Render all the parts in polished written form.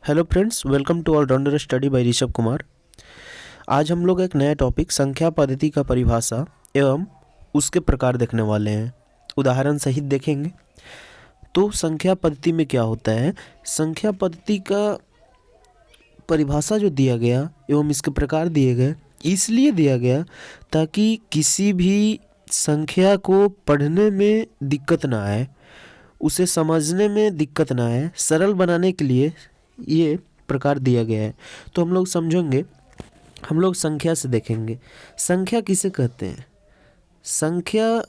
Hello friends, welcome to allrounder study by Rishabh Kumar. आज हम लोग एक नया टॉपिक संख्या पद्धति का परिभाषा एवं उसके प्रकार देखने वाले हैं। उदाहरण सहित देखेंगे। तो संख्या पद्धति में क्या होता है, संख्या पद्धति का परिभाषा जो दिया गया एवं इसके प्रकार दिए गए, इसलिए दिया गया ताकि किसी भी संख्या को पढ़ने में दिक्कत ना आए, उसे समझने में दिक्कत ना आए, सरल बनाने के लिए ये प्रकार दिया गया है। तो हम लोग समझेंगे, हम लोग संख्या से देखेंगे। संख्या किसे कहते हैं? संख्या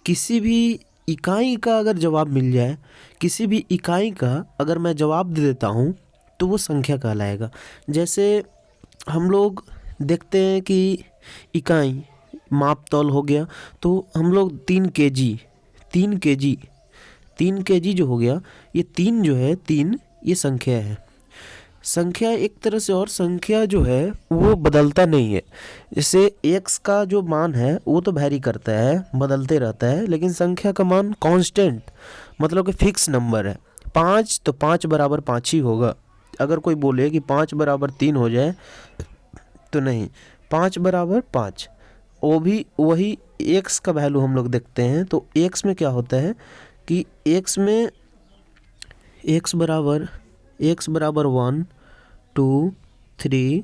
किसी भी इकाई का अगर जवाब मिल जाए, किसी भी इकाई का अगर मैं जवाब दे देता हूँ तो वो संख्या कहलाएगा। जैसे हम लोग देखते हैं कि इकाई माप तौल हो गया, तो हम लोग 3 केजी जो हो गया, ये 3 जो है 3 ये संख्या है। संख्या एक तरह से, और संख्या जो है वो बदलता नहीं है। जैसे x का जो मान है वो तो वैरी करता है, बदलते रहता है, लेकिन संख्या का मान कांस्टेंट मतलब कि फिक्स नंबर है। 5 तो 5 बराबर 5 ही होगा। अगर कोई बोले कि 5 बराबर 3 हो जाए तो नहीं, 5 बराबर 5। वो भी वही x का वैल्यू हम लोग देखते हैं। तो x में क्या होता है कि x में x बराबर 1 2 3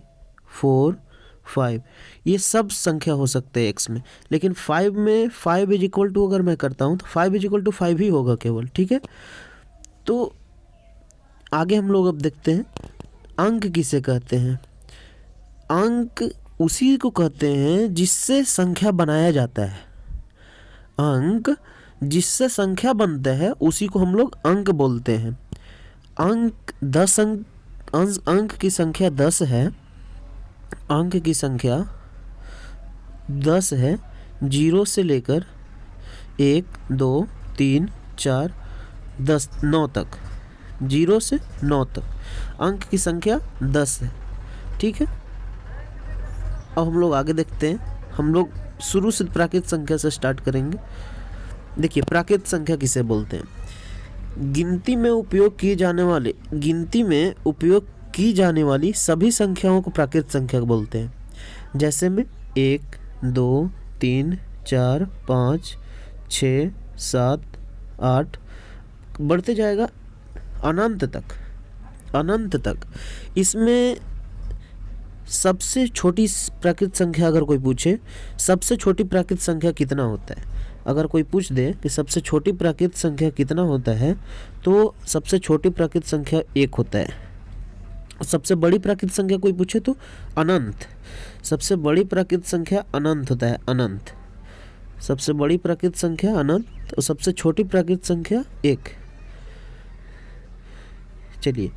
4 5, ये सब संख्या हो सकते हैं x में। लेकिन 5 में 5 इज इक्वल टू अगर मैं करता हूँ तो 5 इज इक्वल टू 5 ही होगा केवल, ठीक है। तो आगे हम लोग अब देखते हैं अंक किसे कहते हैं। अंक उसी को कहते हैं जिससे संख्या बनाया जाता है। अंक जिससे संख्या बनता है उसी को हम लोग अंक बोलते हैं। अंक 10 अंक की संख्या 10 है। अंक की संख्या 10 है, 0 से लेकर 1 2 3 4 10 9 तक, 0 से 9 तक अंक की संख्या 10 है, ठीक है। अब हम लोग आगे देखते हैं। हम लोग शुरू से प्राकृत संख्या से स्टार्ट करेंगे। देखिए, प्राकृत संख्या किसे बोलते हैं? गिनती में उपयोग की जाने वाली सभी संख्याओं को प्राकृत संख्या बोलते हैं। जैसे में 1 2 3 4 5 6 7 8 बढ़ते जाएगा अनंत तक। इसमें सबसे छोटी प्राकृत संख्या अगर कोई पूछे, सबसे छोटी प्राकृत संख्या कितना होता है, अगर कोई पूछ दे कि सबसे छोटी प्राकृत संख्या कितना होता है, तो सबसे छोटी प्राकृत संख्या 1 होता है। सबसे बड़ी प्राकृत संख्या कोई पूछे तो अनंत, सबसे बड़ी प्राकृत संख्या अनंत होता है, अनंत। सबसे बड़ी प्राकृत संख्या अनंत और सबसे छोटी प्राकृत संख्या 1। चलिए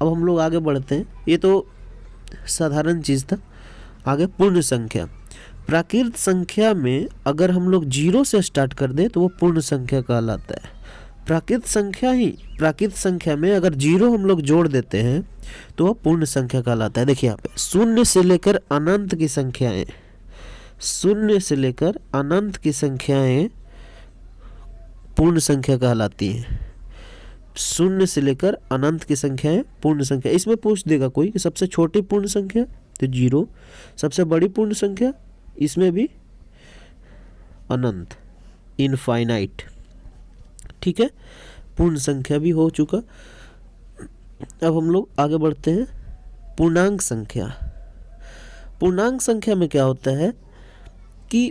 अब हम लोग आगे बढ़ते हैं। ये तो साधारण चीज़ था। आगे पूर्ण संख्या। प्राकृत संख्या में अगर हम लोग 0 से स्टार्ट कर दें तो वो पूर्ण संख्या कहलाता है। प्राकृत संख्या में अगर 0 हम लोग जोड़ देते हैं तो वह पूर्ण संख्या कहलाता है। देखिए यहाँ पे 0 से लेकर अनंत की संख्याएं, 0 से लेकर अनंत की संख्याएं पूर्ण संख्या कहलाती हैं। 0 से लेकर अनंत की संख्याएं पूर्ण संख्या। इसमें पूछ देगा कोई कि सबसे छोटी पूर्ण संख्या तो 0, सबसे बड़ी पूर्ण संख्या, इसमें भी अनंत, इनफाइनाइट, ठीक है। पूर्ण संख्या भी हो चुका। अब हम लोग आगे बढ़ते हैं। पूर्णांक संख्या। पूर्णांक संख्या में क्या होता है कि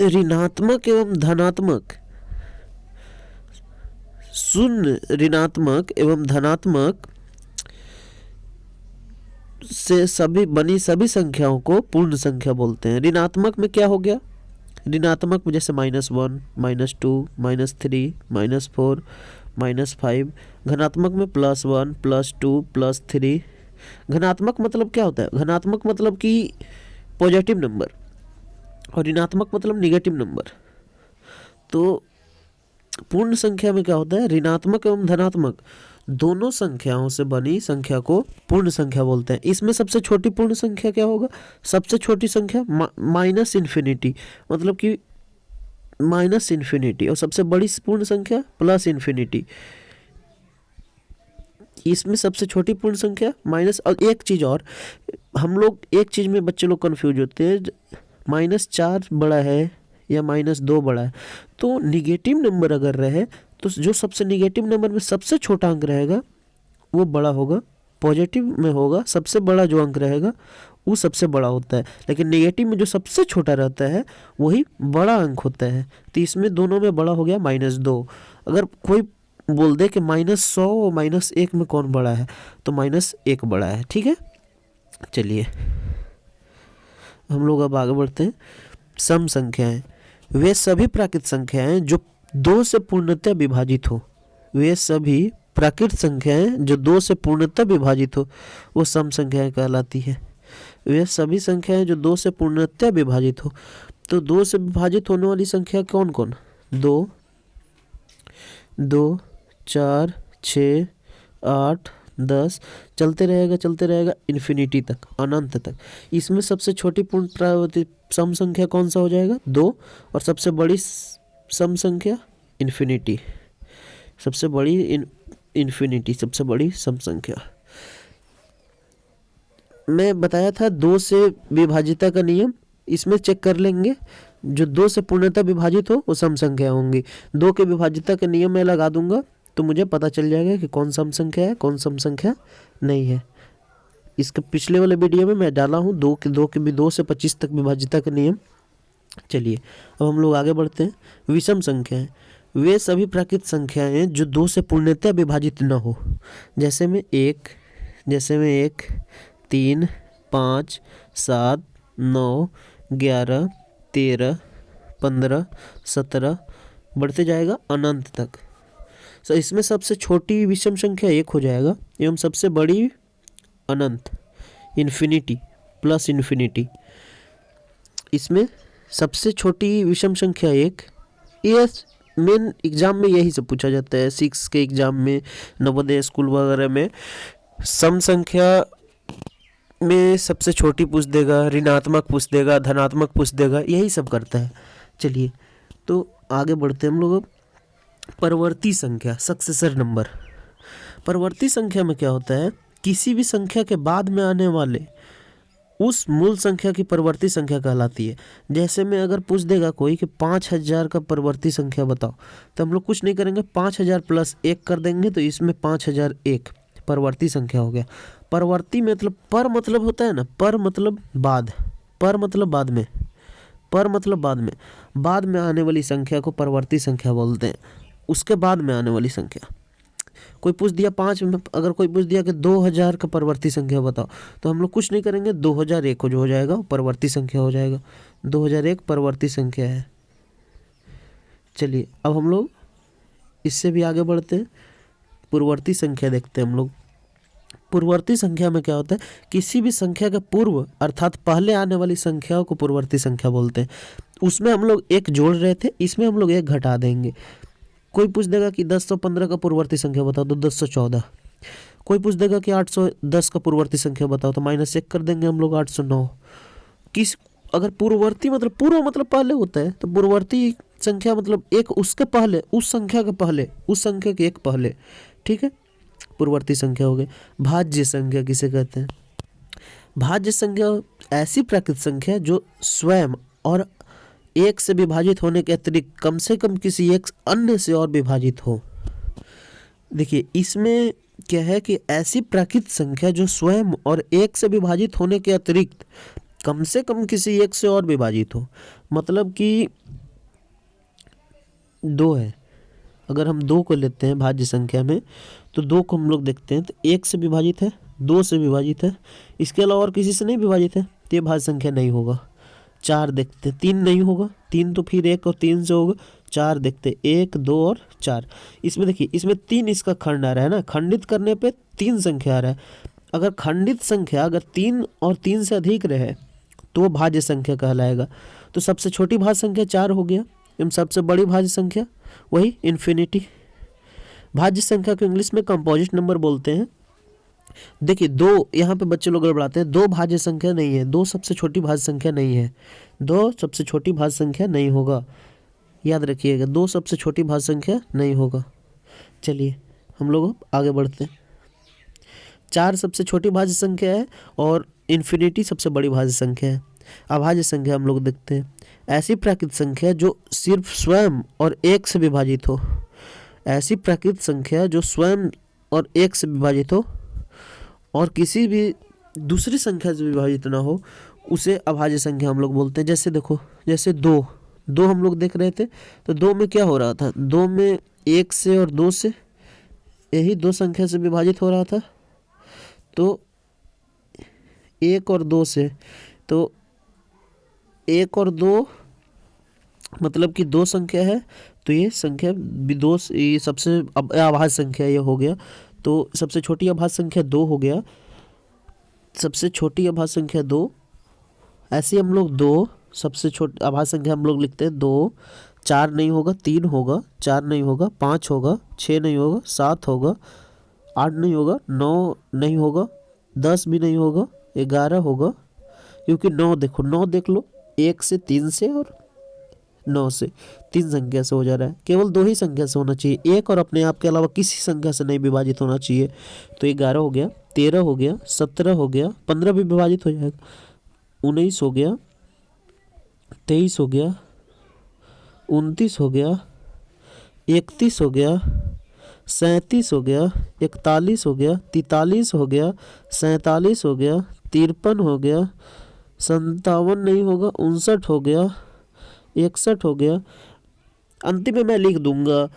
ऋणात्मक एवं धनात्मक, शून्य, ऋणात्मक एवं धनात्मक से सभी संख्याओं को पूर्ण संख्या बोलते हैं। ऋणात्मक में क्या हो गया? ऋणात्मक में जैसे -1 -2 -3 -4 -5। धनात्मक में +1 +2 +3। धनात्मक मतलब क्या होता है? धनात्मक मतलब कि पॉजिटिव नंबर, और ऋणात्मक मतलब निगेटिव नंबर। तो पूर्ण संख्या में क्या होता है? ऋणात्मक एवं धनात्मक दोनों संख्याओं से बनी संख्या को पूर्ण संख्या बोलते हैं। इसमें सबसे छोटी पूर्ण संख्या क्या होगा? सबसे छोटी संख्या -∞, मतलब कि -∞, और सबसे बड़ी पूर्ण संख्या +∞। इसमें सबसे छोटी पूर्ण संख्या माइनस, और एक चीज़ और, हम लोग एक चीज़ में बच्चे लोग कन्फ्यूज होते हैं, -4 बड़ा है या -2 बड़ा है। तो निगेटिव नंबर अगर रहे तो जो सबसे निगेटिव नंबर में सबसे छोटा अंक रहेगा वो बड़ा होगा, पॉजिटिव में होगा सबसे बड़ा जो अंक रहेगा वो सबसे बड़ा होता है, लेकिन नेगेटिव में जो सबसे छोटा रहता है वही बड़ा अंक होता है। तो इसमें दोनों में बड़ा हो गया -2। अगर कोई बोल दे कि -100 और -1 में कौन बड़ा है, तो -1 बड़ा है। ठीक है, चलिए हम लोग अब आगे बढ़ते हैं। सम संख्याएं वे सभी प्राकृत संख्याएं जो 2 से पूर्णतः विभाजित हो। वे सभी प्राकृत संख्याएं जो 2 से पूर्णतः विभाजित हो वो सम संख्याएं कहलाती है। वे सभी संख्याएं जो 2 से पूर्णतः विभाजित हो। तो 2 से विभाजित होने वाली संख्या कौन कौन? 2, 2, 4, 6, 8, 10, चलते रहेगा इन्फिनिटी तक, अनंत तक। इसमें सबसे छोटी पूर्ण प्राकृतिक सम संख्या कौन सा हो जाएगा? 2, और सबसे बड़ी सम संख्या इन्फिनिटी, सबसे बड़ी इन्फिनिटी, सबसे बड़ी सम संख्या। मैं बताया था 2 से विभाजिता का नियम, इसमें चेक कर लेंगे। जो 2 से पूर्णतः विभाजित हो वो सम संख्या होंगी। 2 के विभाजिता का नियम मैं लगा दूंगा तो मुझे पता चल जाएगा कि कौन सम संख्या है, कौन सम संख्या नहीं है। इसके पिछले वाले वीडियो में मैं डाला हूँ 2 से 25 तक विभाजिता का नियम। चलिए अब हम लोग आगे बढ़ते हैं। विषम संख्याएं वे सभी प्राकृत संख्याएं जो 2 से पूर्णतः विभाजित न हो। जैसे में 1, 3, 5, 7, 9, 11, 13, 15, 17 बढ़ते जाएगा अनंत तक। तो इसमें सबसे छोटी विषम संख्या 1 हो जाएगा एवं सबसे बड़ी अनंत, इन्फिनिटी प्लस इन्फिनिटी। इसमें सबसे छोटी विषम संख्या 1। ये मेन एग्जाम में यही सब पूछा जाता है। 6 के एग्जाम में, नवोदय स्कूल वगैरह में सम संख्या में सबसे छोटी पूछ देगा, ऋणात्मक पूछ देगा, धनात्मक पूछ देगा, यही सब करता है। चलिए तो आगे बढ़ते हैं हम लोग। परवर्ती संख्या, सक्सेसर नंबर। परवर्ती संख्या में क्या होता है? किसी भी संख्या के बाद में आने वाले उस मूल संख्या की परवर्ती संख्या कहलाती है। जैसे में अगर पूछ देगा कोई कि 5000 का परवर्ती संख्या बताओ, तो हम लोग कुछ नहीं करेंगे, 5000 प्लस 1 कर देंगे, तो इसमें 5001 परवर्ती संख्या हो गया। परवर्ती मतलब पर मतलब होता है ना, पर मतलब बाद, पर मतलब बाद में, पर मतलब बाद में आने वाली संख्या को परवर्ती संख्या बोलते हैं। उसके बाद में आने वाली संख्या, कोई पूछ दिया 5 में, अगर कोई पूछ दिया कि 2000 का परवर्ती संख्या बताओ, तो हम लोग कुछ नहीं करेंगे, 2001 जो हो जाएगा परवर्ती संख्या हो जाएगा। 2001 परवर्ती संख्या है। चलिए अब हम लोग इससे भी आगे बढ़ते हैं, पूर्ववर्ती संख्या देखते हैं हम लोग। पूर्ववर्ती संख्या में क्या होता है? किसी भी संख्या के पूर्व अर्थात पहले आने वाली संख्याओं को पूर्ववर्ती संख्या बोलते हैं। उसमें हम लोग 1 जोड़ रहे थे, इसमें हम लोग 1 घटा देंगे। कोई पूछ देगा कि 1015 का पूर्ववर्ती संख्या बताओ, तो 1014। कोई पूछ देगा कि 810 का पूर्ववर्ती संख्या बताओ, तो -1 कर देंगे हम लोग, 809। अगर पूर्ववर्ती मतलब पूर्व मतलब पहले होता है, तो पूर्ववर्ती संख्या मतलब एक उसके पहले, उस संख्या के पहले, उस संख्या के एक पहले। ठीक है, पूर्ववर्ती संख्या हो गई। भाज्य संख्या किसे कहते हैं? भाज्य संख्या ऐसी प्राकृत संख्या जो स्वयं और 1 से विभाजित होने के अतिरिक्त कम से कम किसी एक अन्य से और विभाजित हो। देखिए इसमें क्या है कि ऐसी प्राकृत संख्या जो स्वयं और 1 से विभाजित होने के अतिरिक्त कम से कम किसी एक से और विभाजित हो। मतलब कि 2 है, अगर हम 2 को लेते हैं भाज्य संख्या में, तो 2 को हम लोग देखते हैं तो 1 से विभाजित है, 2 से विभाजित है, इसके अलावा और किसी से नहीं विभाजित है, तो ये भाज्य संख्या नहीं होगा। 4 देखते, 3 नहीं होगा, 3 तो फिर 1 और 3 से होगा। 4 देखते, 1, 2 और 4। इसमें देखिए, इसमें 3 इसका खंड आ रहा है ना, खंडित करने पे 3 संख्या आ रहा है। अगर खंडित संख्या अगर 3 और 3 से अधिक रहे तो वो भाज्य संख्या कहलाएगा। तो सबसे छोटी भाज्य संख्या 4 हो गया एवं सबसे बड़ी भाज्य संख्या वही इन्फिनिटी। भाज्य संख्या को इंग्लिश में कंपोजिट नंबर बोलते हैं। देखिए 2 यहाँ पे बच्चे लोग गड़बड़ाते हैं, 2 भाज्य संख्या नहीं है, 2 सबसे छोटी भाज्य संख्या नहीं है, 2 सबसे छोटी भाज्य संख्या नहीं होगा, याद रखिएगा, 2 सबसे छोटी भाज्य संख्या नहीं होगा। चलिए हम लोग आगे बढ़ते हैं। 4 सबसे छोटी भाज्य संख्या है और इन्फिनिटी सबसे बड़ी भाज्य संख्या है। अभाज्य संख्या हम लोग देखते हैं, ऐसी प्राकृत संख्या जो सिर्फ स्वयं और एक से विभाजित हो। ऐसी प्राकृत संख्या जो स्वयं और एक से विभाजित हो और किसी भी दूसरी संख्या से विभाजित ना हो, उसे अभाज्य संख्या हम लोग बोलते हैं। जैसे देखो, जैसे दो हम लोग देख रहे थे, तो 2 में क्या हो रहा था, 2 में 1 से और 2 से, यही 2 संख्या से विभाजित हो रहा था। तो 1 और 2 से, तो 1 और 2 मतलब कि 2 संख्या है, तो ये संख्या दो, ये सबसे अभाज्य संख्या ये हो गया। तो सबसे छोटी अभाज्य संख्या 2 हो गया, सबसे छोटी अभाज्य संख्या 2। ऐसे हम लोग 2 सबसे छोटी अभाज्य संख्या हम लोग लिखते हैं 2। 4 नहीं होगा, 3 होगा, 4 नहीं होगा, 5 होगा, 6 नहीं होगा, 7 होगा, 8 नहीं होगा, 9 नहीं होगा, 10 भी नहीं होगा, 11 होगा। क्योंकि 9 देखो, 9 देख लो, 1 से, 3 से और 9 से, 3 संख्या से हो जा रहा है। केवल 2 ही संख्या से होना चाहिए, 1 और अपने आप के अलावा किसी संख्या से नहीं विभाजित होना चाहिए। तो 11 हो गया, 13 हो गया, 17 हो गया, 15 भी विभाजित हो जाएगा, 19 हो गया, 23 हो गया, 29 हो गया, 31 हो गया, 37 हो गया, 41 हो गया, 43 हो गया, 47 हो गया, 53 हो गया, 57 नहीं होगा, 59 हो गया, 61 हो गया। अंतिम में मैं लिख दूंगा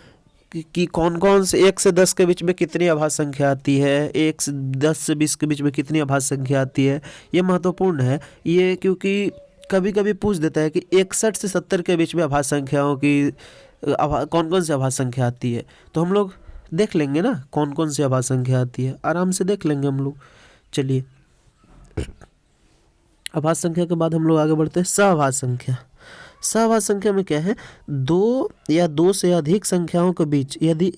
कि कौन कौन से 1 से 10 के बीच में कितनी अभाज्य संख्या आती है, 1 से 10 से 20 के बीच में कितनी अभाज्य संख्या आती है। ये महत्वपूर्ण है ये, क्योंकि कभी कभी पूछ देता है कि 61 से 70 के बीच में अभाज्य संख्याओं की कौन कौन सी अभाज्य संख्या आती है। तो हम लोग देख लेंगे ना कौन कौन सी अभाज्य संख्या आती है, आराम से देख लेंगे हम लोग। चलिए, अभाज्य संख्या के बाद हम लोग आगे बढ़ते हैं सहअभाज्य संख्या। सहअभाज्य संख्या में क्या है, 2 या 2 से अधिक संख्याओं के बीच यदि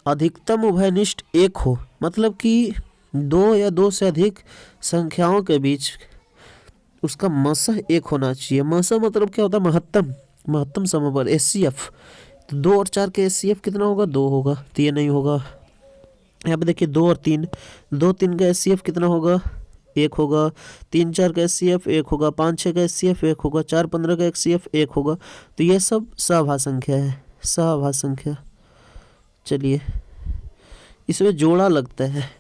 अधिकतम उभयनिष्ठ 1 हो, मतलब कि 2 या 2 से अधिक संख्याओं के बीच उसका मसह 1 होना चाहिए। मसह मतलब क्या होता है, महत्तम समबल, HCF। तो 2 और 4 के HCF कितना होगा, 2 होगा, तो ये नहीं होगा। यहाँ पे देखिए 2 और 3, 2 3 का HCF कितना होगा, 1 होगा, 3 4 का HCF 1 होगा, 5 6 का HCF 1 होगा, 4 15 का HCF 1 होगा। तो ये सब सहअभाज्य संख्या है, सहअभाज्य संख्या। चलिए, इसमें जोड़ा लगता है,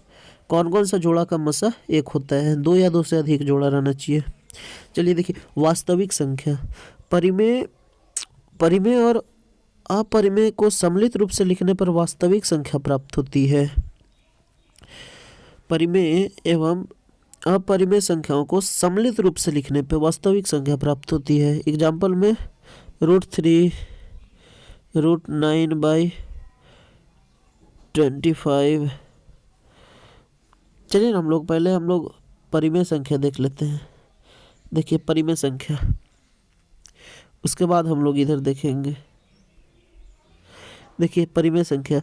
कौन कौन सा जोड़ा का मसह 1 होता है, 2 या 2 से अधिक जोड़ा रहना चाहिए। चलिए देखिए, वास्तविक संख्या, परिमेय और अपरिमेय को सम्मिलित रूप से लिखने पर वास्तविक संख्या प्राप्त होती है। परिमेय एवं अपरिमेय संख्याओं को सम्मिलित रूप से लिखने पर वास्तविक संख्या प्राप्त होती है। एग्जाम्पल में √3, √9/25। चलिए हम लोग पहले परिमेय संख्या देख लेते हैं। देखिए परिमेय संख्या, उसके बाद हम लोग इधर देखेंगे। देखिए परिमेय संख्या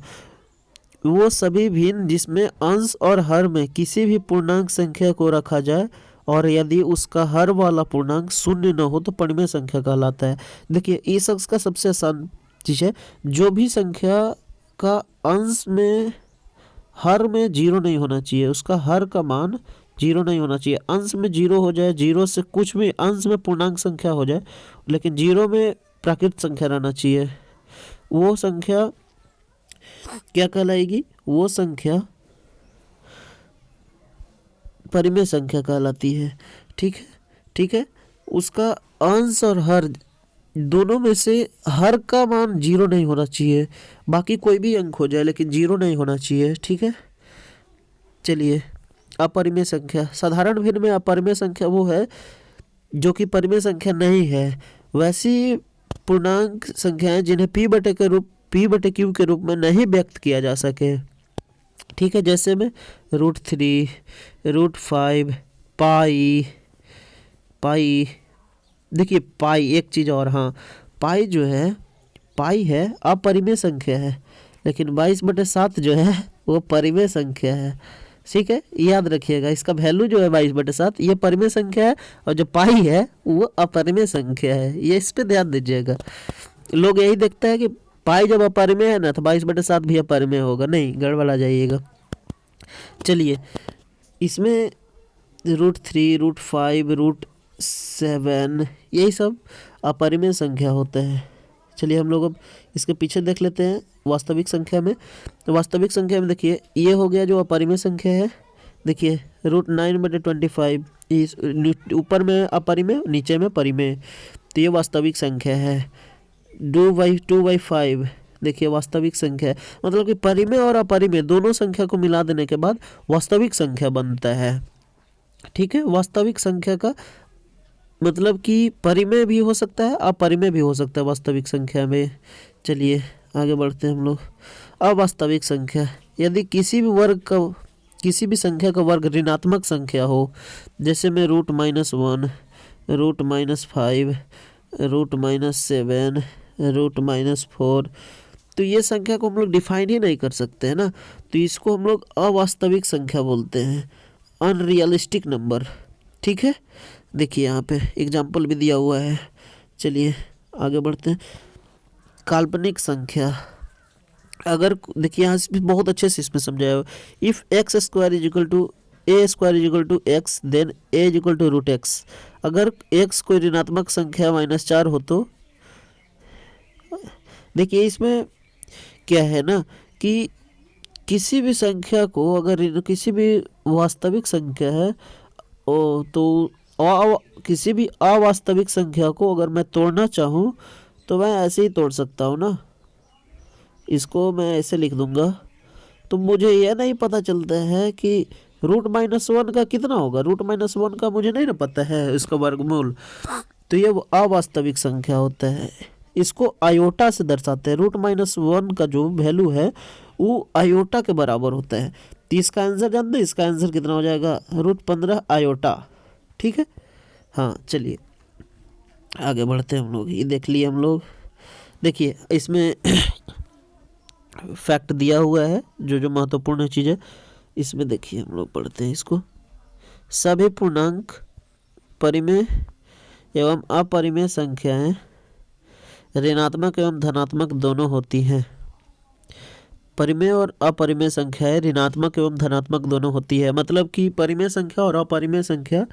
वो सभी भिन्न जिसमें अंश और हर में किसी भी पूर्णांक संख्या को रखा जाए और यदि उसका हर वाला पूर्णांक 0 न हो तो परिमेय संख्या कहलाता है। देखिए ये शख्स का सबसे आसान चीज है, जो भी संख्या का अंश में हर में 0 नहीं होना चाहिए, उसका हर का मान 0 नहीं होना चाहिए। अंश में 0 हो जाए, 0 से कुछ भी अंश में पूर्णांक संख्या हो जाए, लेकिन 0 में प्राकृत संख्या रहना चाहिए। वो संख्या क्या कहलाएगी, वो संख्या परिमेय संख्या कहलाती है। ठीक है। उसका अंश और हर दोनों में से हर का मान 0 नहीं होना चाहिए, बाकी कोई भी अंक हो जाए लेकिन 0 नहीं होना चाहिए। ठीक है। चलिए, अपरिमेय संख्या, साधारण भिन्न में अपरिमेय संख्या वो है जो कि परिमेय संख्या नहीं है। वैसी पूर्णांक संख्याएं जिन्हें p/q के रूप में नहीं व्यक्त किया जा सके। ठीक है, जैसे में √3, √5, पाई। देखिए पाई, एक चीज़ और, हाँ, पाई है अपरिमेय संख्या है, लेकिन 22/7 जो है वो परिमेय संख्या है। ठीक है, याद रखिएगा, इसका वैल्यू जो है 22/7 ये परिमेय संख्या है और जो पाई है वो अपरिमेय संख्या है। ये इस पे ध्यान दीजिएगा। लोग यही देखता है कि पाई जब अपरिमेय है ना तो 22/7 भी अपरिमेय होगा, नहीं, गड़बड़ा जाइएगा। चलिए इसमें √3, √5, √7 यही सब अपरिमेय संख्या होते हैं। चलिए हम लोग अब इसके पीछे देख लेते हैं वास्तविक संख्या में। तो वास्तविक संख्या में देखिए ये हो गया जो अपरिमेय संख्या है। देखिए √9/25 इस ऊपर में अपरिमेय, नीचे में परिमेय, तो ये वास्तविक संख्या है। 2/5 देखिए वास्तविक संख्या है, मतलब कि परिमेय और अपरिमेय दोनों संख्या को मिला देने के बाद वास्तविक संख्या बनता है। ठीक है, वास्तविक संख्या का मतलब कि परिमेय भी हो सकता है, अपरिमेय भी हो सकता है वास्तविक संख्या में। चलिए आगे बढ़ते हैं हम लोग। अवास्तविक संख्या, यदि किसी भी संख्या का वर्ग ऋणात्मक संख्या हो, जैसे में √-1, √-5, √-7, √-4, तो ये संख्या को हम लोग डिफाइन ही नहीं कर सकते हैं ना, तो इसको हम लोग अवास्तविक संख्या बोलते हैं, अनरियलिस्टिक नंबर। ठीक है, देखिए यहाँ पे एग्जाम्पल भी दिया हुआ है। चलिए आगे बढ़ते हैं। काल्पनिक संख्या, अगर देखिए यहाँ से भी बहुत अच्छे से इसमें समझाया हुआ, if x² = a² = x then a = √x। अगर x कोई ऋणात्मक संख्या -4 हो तो देखिए इसमें क्या है ना कि किसी भी संख्या को, अगर किसी भी वास्तविक संख्या है तो किसी भी अवास्तविक संख्या को अगर मैं तोड़ना चाहूँ तो मैं ऐसे ही तोड़ सकता हूँ ना, इसको मैं ऐसे लिख दूंगा। तो मुझे यह नहीं पता चलता है कि √-1 का कितना होगा, √-1 का मुझे नहीं ना पता है इसका वर्गमूल, तो ये अवास्तविक संख्या होता है। इसको आयोटा से दर्शाते हैं, √-1 का जो वैल्यू है वो आयोटा के बराबर होता है। तो इसका आंसर जानते हैं, इसका आंसर कितना हो जाएगा, √15 आयोटा। ठीक है, हाँ चलिए आगे बढ़ते हैं हम लोग। ये देख लिए हम लोग, देखिए इसमें फैक्ट दिया हुआ है जो महत्वपूर्ण चीज़ है इसमें। देखिए हम लोग पढ़ते हैं इसको। सभी पूर्णांक परिमेय एवं अपरिमेय संख्याएं ऋणात्मक एवं धनात्मक दोनों होती हैं। परिमेय और अपरिमेय संख्याएं ऋणात्मक एवं धनात्मक दोनों होती है, मतलब कि परिमेय संख्या और अपरिमेय संख्या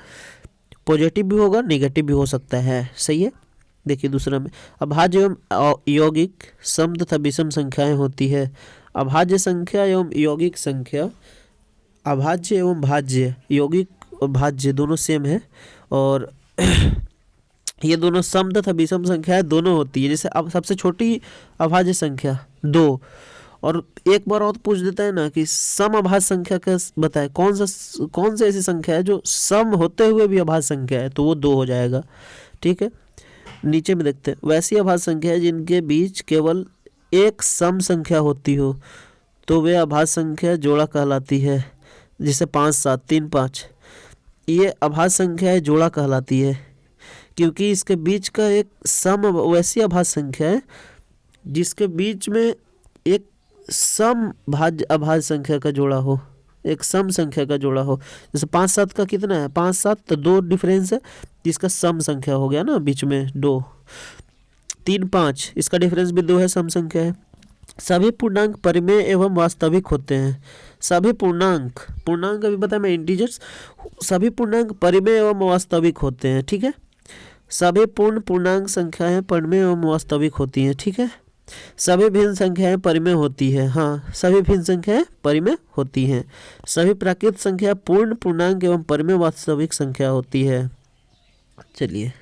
पॉजिटिव भी होगा, नेगेटिव भी हो सकता है। सही है, देखिए दूसरा में अभाज्य एवं यौगिक सम तथा विषम संख्याएं होती है। अभाज्य संख्या एवं यौगिक संख्या, अभाज्य एवं भाज्य, यौगिक और भाज्य दोनों सेम है, और ये दोनों सम तथा विषम संख्याएं दोनों होती है। जैसे अब सबसे छोटी अभाज्य संख्या 2, और एक बार और पूछ देता है ना कि सम अभाज्य संख्या का बताए, कौन सा ऐसी संख्या है जो सम होते हुए भी अभाज्य संख्या है, तो वो 2 हो जाएगा। ठीक है, नीचे में देखते हैं वैसी अभाज्य संख्या है जिनके बीच केवल एक सम संख्या होती हो तो वे अभाज्य संख्या जोड़ा कहलाती है। जैसे 5, 7, 3, 5, ये अभाज्य संख्या है, जोड़ा कहलाती है, क्योंकि इसके बीच का एक सम, वैसी अभाज्य संख्या है जिसके बीच में एक सम अभाज्य संख्या का जोड़ा हो, एक सम संख्या का जोड़ा हो। जैसे 5, 7 का कितना है, 5, 7 तो 2 डिफरेंस है, इसका सम संख्या हो गया ना बीच में 2। 3, 5 इसका डिफरेंस भी 2 है, सम संख्या है। सभी पूर्णांक परिमेय एवं वास्तविक होते हैं। सभी पूर्णांक अभी बताया मैं, इंटीजर्स, सभी पूर्णांक परिमेय एवं वास्तविक होते हैं। ठीक है, सभी पूर्णांक संख्याएं परिमेय एवं वास्तविक होती हैं। ठीक है, सभी भिन्न संख्याएं परिमेय होती है। हाँ, सभी भिन्न संख्याएं परिमेय होती हैं। सभी प्राकृत संख्या पूर्ण पूर्णांक एवं परिमेय वास्तविक संख्या होती है। चलिए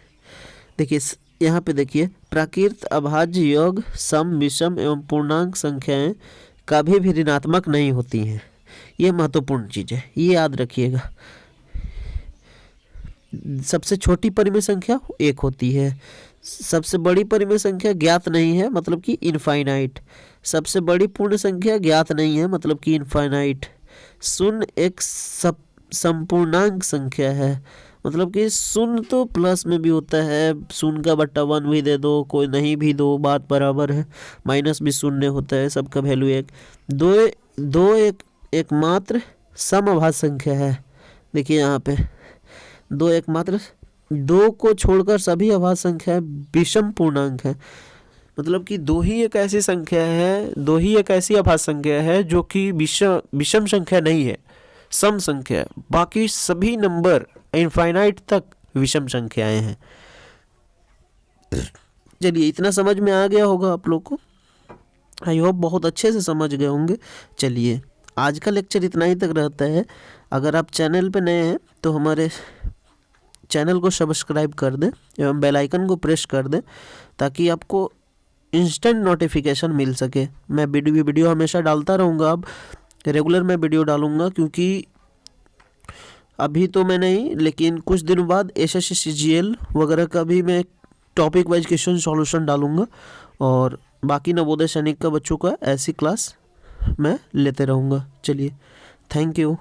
देखिए यहाँ पे देखिए, प्राकृत, अभाज्य, योग, सम, विषम एवं पूर्णांक संख्याएं कभी भी ऋणात्मक नहीं होती हैं। ये महत्वपूर्ण चीज़ है, ये याद रखिएगा। सबसे छोटी परिमेय संख्या 1 होती है। सबसे बड़ी परिमेय संख्या ज्ञात नहीं है, मतलब कि इनफाइनाइट। सबसे बड़ी पूर्ण संख्या ज्ञात नहीं है, मतलब कि इनफाइनाइट। शून्य एक संपूर्णांक संख्या है, मतलब कि शून्य तो प्लस में भी होता है, शून्य का बट्टा 1 भी दे दो, कोई नहीं भी दो, बात बराबर है। माइनस भी शून्य होता है, सबका वैल्यू 1। दो एकमात्र सम अभाज्य संख्या है। देखिए यहाँ पे 2 एकमात्र, 2 को छोड़कर सभी अभाज्य संख्याएं विषम पूर्णांक है, मतलब कि 2 ही एक ऐसी संख्या है, 2 ही एक ऐसी अभाज्य संख्या है जो कि विषम संख्या नहीं है। सम संख्या है, बाकी सभी नंबर इनफाइनाइट तक विषम संख्याएं हैं। चलिए, इतना समझ में आ गया होगा आप लोग को, आई होप बहुत अच्छे से समझ गए होंगे। चलिए, आज का लेक्चर इतना ही तक रहता है। अगर आप चैनल पे नए हैं तो हमारे चैनल को सब्सक्राइब कर दें एवं बेल आइकन को प्रेस कर दें, ताकि आपको इंस्टेंट नोटिफिकेशन मिल सके। मैं वीडियो हमेशा डालता रहूँगा, अब रेगुलर मैं वीडियो डालूँगा, क्योंकि अभी तो मैं नहीं, लेकिन कुछ दिनों बाद एसएससी सीजीएल वगैरह का भी मैं टॉपिक वाइज क्वेश्चन सॉल्यूशन डालूँगा, और बाकी नवोदय सैनिक का बच्चों का ऐसी क्लास मैं लेते रहूँगा। चलिए, थैंक यू।